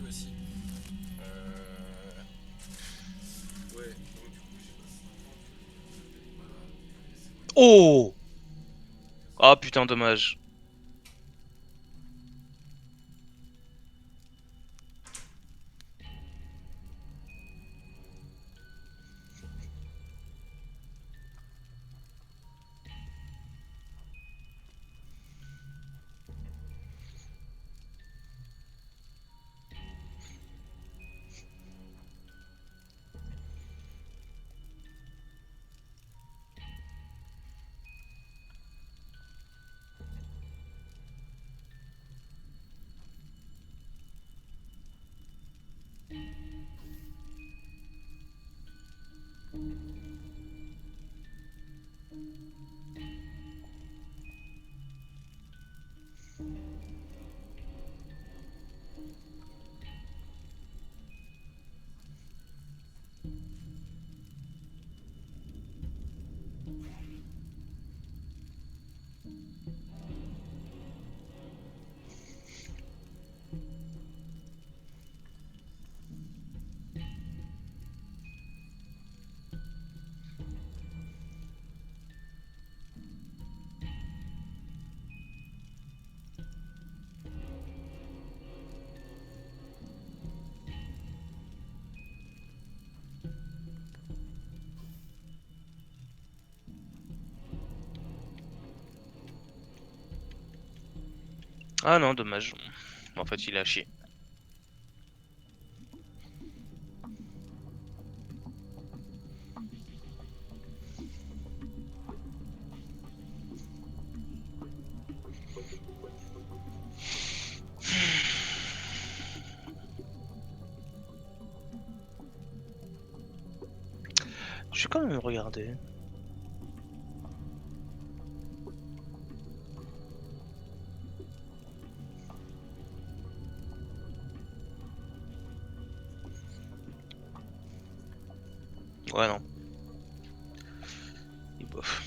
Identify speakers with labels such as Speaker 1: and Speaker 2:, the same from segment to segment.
Speaker 1: aussi. Ouais, donc du coup, j'ai pas 50, voilà. C'est moi qui gagne.
Speaker 2: Oh! Ah putain, dommage. Ah non, dommage. En fait, il a chié. Je vais quand même regarder. Ouais, non. Et bof.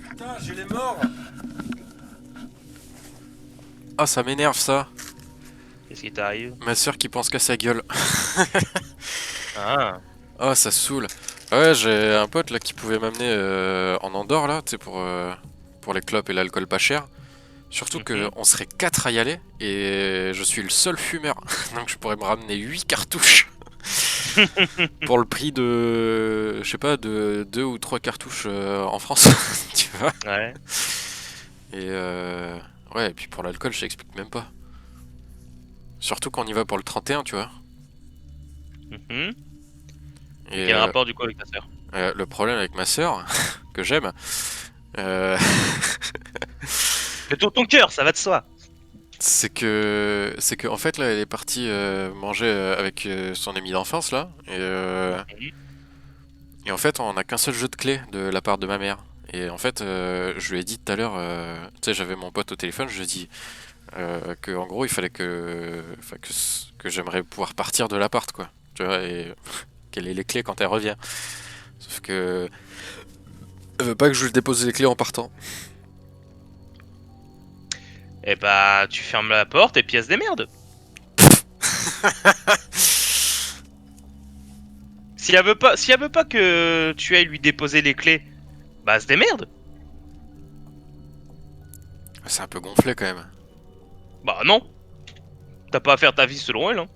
Speaker 1: Putain, j'ai les morts.
Speaker 3: Ah, ça m'énerve ça.
Speaker 2: Qu'est-ce qui t'arrive?
Speaker 3: Ma soeur qui pense qu'à sa gueule.
Speaker 2: Ah.
Speaker 3: Ah, ça saoule. Ah ouais, j'ai un pote là qui pouvait m'amener en Andorre là, tu sais, pour les clopes et l'alcool pas cher. Surtout que on serait 4 à y aller et je suis le seul fumeur. Donc je pourrais me ramener 8 cartouches. Pour le prix de, je sais pas, de 2 ou 3 cartouches en France. Tu vois.
Speaker 2: Ouais.
Speaker 3: Et ouais, et puis pour l'alcool, je t'explique même pas. Surtout quand on y va pour le 31, tu vois.
Speaker 2: Mhm.
Speaker 3: Et
Speaker 2: Quel rapport du coup avec ta sœur?
Speaker 3: le problème avec ma sœur, que j'aime, euh,
Speaker 2: Mais ton cœur, ça va de soi.
Speaker 3: c'est que en fait là, elle est partie manger avec son ami d'enfance là, et en fait, on n'a qu'un seul jeu de clés de la part de ma mère. Et en fait, je lui ai dit tout à l'heure, tu sais, j'avais mon pote au téléphone, je lui ai dit que en gros, il fallait enfin, que j'aimerais pouvoir partir de l'appart, quoi. Tu vois, et qu'elle ait les clés quand elle revient. Sauf que elle veut pas que je lui dépose les clés en partant.
Speaker 2: Et bah, tu fermes la porte et puis elle se démerde. Si elle veut pas que tu ailles lui déposer les clés, bah elle se démerde.
Speaker 3: C'est un peu gonflé quand même.
Speaker 2: Bah non. T'as pas à faire ta vie selon elle, hein.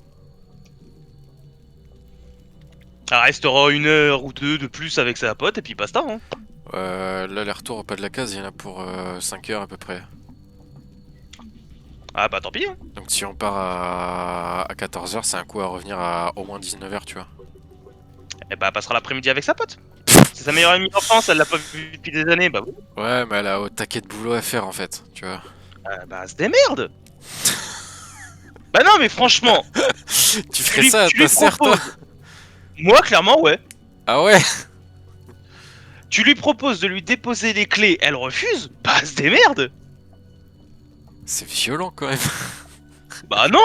Speaker 2: Elle restera 1 heure ou 2 de plus avec sa pote et puis basta, hein.
Speaker 3: Là, les retours au pas de la case, il y en a pour 5 heures à peu près.
Speaker 2: Ah bah tant pis, hein.
Speaker 3: Donc si on part à 14h, c'est un coup à revenir à au moins 19h, tu vois.
Speaker 2: Et bah elle passera l'après-midi avec sa pote. C'est sa meilleure amie d'enfance, elle l'a pas vue depuis des années, bah oui.
Speaker 3: Ouais, mais elle a au taquet de boulot à faire en fait, tu vois.
Speaker 2: Bah elle se démerde. Bah non mais franchement,
Speaker 3: Tu ferais ça à
Speaker 2: tu lui
Speaker 3: ta sœur, toi?
Speaker 2: proposes. Moi clairement ouais.
Speaker 3: Ah ouais?
Speaker 2: Tu lui proposes de lui déposer les clés, elle refuse, bah elle se démerde.
Speaker 3: C'est violent quand même.
Speaker 2: Bah non.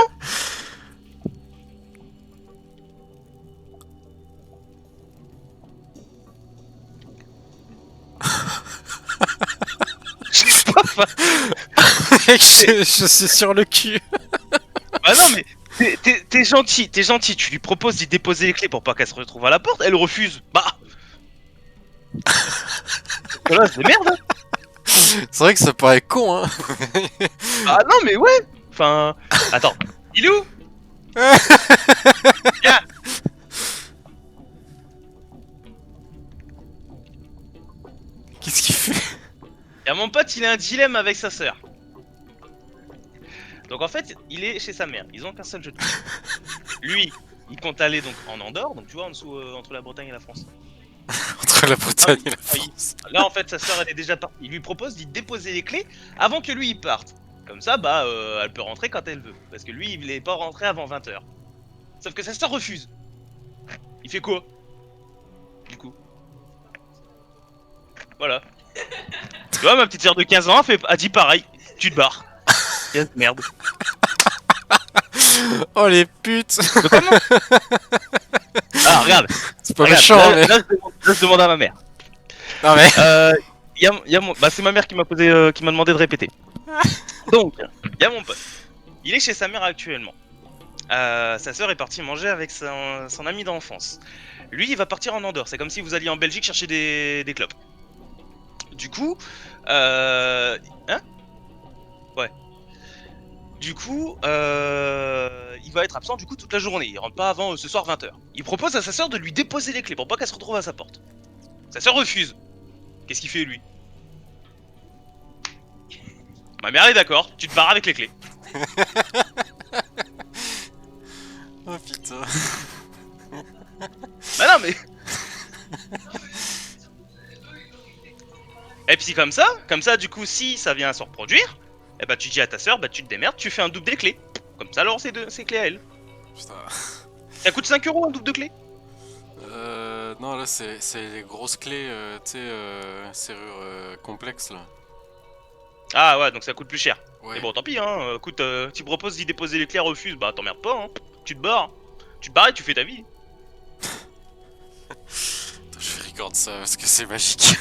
Speaker 2: Je sais pas, enfin,
Speaker 3: Mec, je suis sur le cul.
Speaker 2: bah non mais t'es gentil, tu lui proposes d'y déposer les clés pour pas qu'elle se retrouve à la porte, elle refuse. Bah voilà, c'est merde.
Speaker 3: C'est vrai que ça paraît con, hein.
Speaker 2: Ah non mais ouais. Enfin, attends, il est où? Viens.
Speaker 3: Qu'est-ce qu'il fait?
Speaker 2: Y'a mon pote, il a un dilemme avec sa sœur. Donc en fait, il est chez sa mère. Ils ont qu'un seul jeu de cartes. Lui, il compte aller donc en Andorre, donc tu vois en dessous entre la Bretagne et la France.
Speaker 3: Entre la Bretagne et la
Speaker 2: Ah,
Speaker 3: France.
Speaker 2: là en fait, sa sœur elle est déjà partie. Il lui propose d'y déposer les clés avant que lui il parte. Comme ça, bah, elle peut rentrer quand elle veut. Parce que lui, il est pas rentré avant 20h. Sauf que sa sœur refuse. Il fait quoi? Du coup. Voilà. Tu vois, ma petite sœur de 15 ans a dit pareil. Tu te barres. Merde.
Speaker 3: Oh les putes.
Speaker 2: Mais comment? Ah, regarde.
Speaker 3: C'est pas
Speaker 2: Regarde,
Speaker 3: méchant,
Speaker 2: là,
Speaker 3: mais...
Speaker 2: là, je demande à ma mère.
Speaker 3: Non mais...
Speaker 2: Bah, c'est ma mère qui m'a qui m'a demandé de répéter. Donc, il y a mon pote. Il est chez sa mère actuellement. Sa sœur est partie manger avec son ami d'enfance. Lui, il va partir en Andorre. C'est comme si vous alliez en Belgique chercher des clopes. Du coup, hein? Ouais. Du coup, il va être absent du coup toute la journée. Il rentre pas avant ce soir 20h. Il propose à sa sœur de lui déposer les clés pour pas qu'elle se retrouve à sa porte. Sa sœur refuse. Qu'est-ce qu'il fait lui? Ma mère est d'accord, tu te barres avec les clés.
Speaker 3: Oh putain.
Speaker 2: Bah non mais... Et puis comme ça du coup si ça vient à se reproduire, eh bah tu dis à ta sœur, bah tu te démerdes, tu fais un double des clés. Comme ça alors c'est clés à elle.
Speaker 3: Putain.
Speaker 2: Ça coûte 5€ un double de clés.
Speaker 3: Non, là c'est les grosses clés, tu sais, serrure complexe là.
Speaker 2: Ah ouais, donc ça coûte plus cher.
Speaker 3: Ouais.
Speaker 2: Mais bon tant pis hein, écoute, tu proposes d'y déposer les clés, elle refuse, bah t'emmerdes pas hein. Tu te barres. Tu te barres et tu fais ta vie.
Speaker 3: Attends, je record ça parce que c'est magique.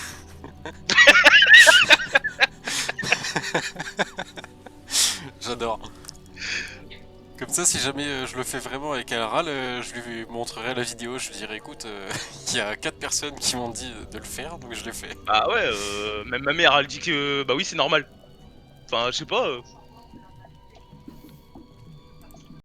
Speaker 3: J'adore. Comme ça, si jamais je le fais vraiment et qu'elle râle, je lui montrerai la vidéo, je lui dirai écoute, il y a 4 personnes qui m'ont dit de le faire, donc je l'ai fait.
Speaker 2: Ah ouais, même ma mère elle dit que bah oui c'est normal. Enfin je sais pas,